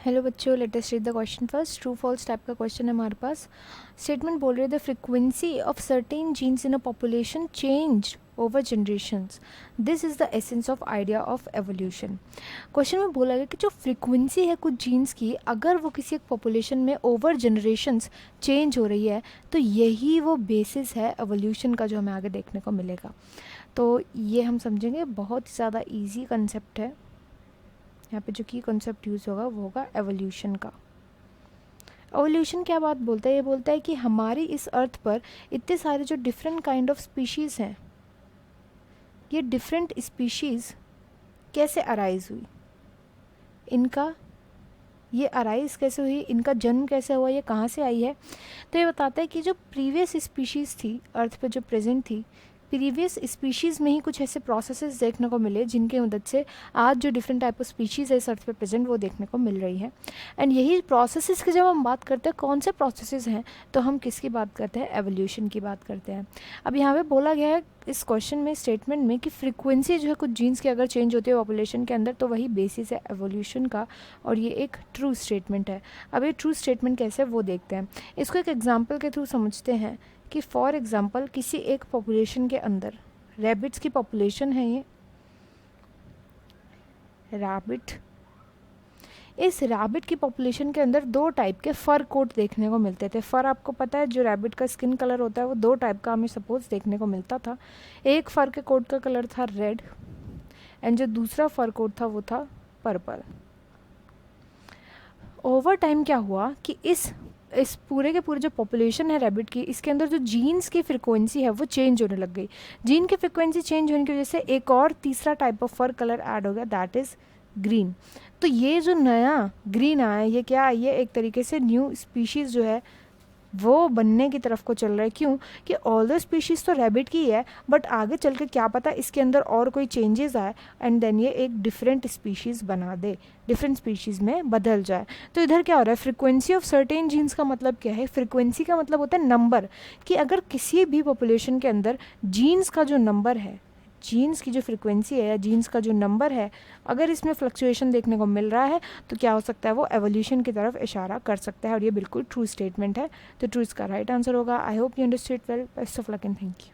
Hello बच्चों, let us read the question first. True false type का question है हमारे पास। स्टेटमेंट बोल रही है the frequency of certain genes in a population change over generations. This is the essence of idea of evolution. Question में बोला गया कि जो फ्रीक्वेंसी है कुछ जीन्स की, अगर वो किसी एक पॉपुलेशन में ओवर जनरेशंस चेंज हो रही है तो यही वो बेसिस है एवोल्यूशन का जो हमें आगे देखने को मिलेगा। तो ये हम समझेंगे, बहुत ज़्यादा ईजी कंसेप्ट है। यहाँ पे जो की कॉन्सेप्ट यूज़ होगा वो होगा एवोल्यूशन का। एवोल्यूशन क्या बात बोलता है? ये बोलता है कि हमारी इस अर्थ पर इतने सारे जो डिफरेंट काइंड ऑफ स्पीशीज़ हैं, ये डिफरेंट स्पीशीज़ कैसे अराइज हुई, इनका ये अराइज कैसे हुई, इनका जन्म कैसे हुआ, ये कहाँ से आई है। तो ये बताता है कि जो प्रीवियस स्पीशीज़ थी अर्थ पे, जो प्रेजेंट थी, प्रीवियस स्पीशीज़ में ही कुछ ऐसे प्रोसेसेस देखने को मिले जिनके मदद से आज जो डिफरेंट टाइप ऑफ स्पीशीज़ है इस अर्थ पे प्रेजेंट वो देखने को मिल रही है। एंड यही प्रोसेसेस की जब हम बात करते हैं, कौन से प्रोसेसेस हैं, तो हम किसकी बात करते हैं? एवोल्यूशन की बात करते हैं। अब यहाँ पे बोला गया है इस क्वेश्चन में, स्टेटमेंट में, कि फ्रीक्वेंसी जो है कुछ जीन्स की अगर चेंज होती है पॉपुलेशन के अंदर तो वही बेसिस है एवोल्यूशन का, और ये एक ट्रू स्टेटमेंट है। अब ये ट्रू स्टेटमेंट कैसे है वो देखते हैं। इसको एक एग्जाम्पल के थ्रू समझते हैं कि फॉर एग्ज़ाम्पल किसी एक पॉपुलेशन के अंदर रैबिट्स की पॉपुलेशन है, ये रैबिट, इस रैबिट की पॉपुलेशन के अंदर दो टाइप के फर कोट देखने को मिलते थे। फर आपको पता है, जो रैबिट का स्किन कलर होता है वो दो टाइप का हमें सपोज देखने को मिलता था। एक फर के कोट का कलर था रेड, एंड जो दूसरा फर कोट था वो था पर्पल। ओवर टाइम क्या हुआ कि इस पूरे के पूरे जो पॉपुलेशन है रैबिट की, इसके अंदर जो जीन्स की फ्रिक्वेंसी है वो चेंज होने लग गई। जीन की फ्रिक्वेंसी चेंज होने की वजह से एक और तीसरा type of fur colour add हो गया, दैट इज़ ग्रीन। तो ये जो नया ग्रीन आया, ये क्या है? ये एक तरीके से न्यू स्पीशीज़ जो है वो बनने की तरफ को चल रहा है। क्यों? कि ऑल द स्पीशीज़ तो रैबिट की है, बट आगे चल के क्या पता इसके अंदर और कोई चेंजेस आए एंड देन ये एक डिफरेंट स्पीशीज़ बना दे, डिफरेंट स्पीशीज़ में बदल जाए। तो इधर क्या हो रहा है? फ्रीक्वेंसी ऑफ सर्टेन जीन्स का मतलब क्या है? फ्रीक्वेंसी का मतलब होता है नंबर, कि अगर किसी भी पॉपुलेशन के अंदर जीन्स का जो नंबर है, जीन्स की जो फ्रीक्वेंसी है या जीन्स का जो नंबर है, अगर इसमें फ्लक्चुएशन देखने को मिल रहा है तो क्या हो सकता है? वो एवोल्यूशन की तरफ इशारा कर सकता है, और ये बिल्कुल ट्रू स्टेटमेंट है। तो ट्रू इसका राइट आंसर होगा। I hope you understood well. Best of luck and thank you.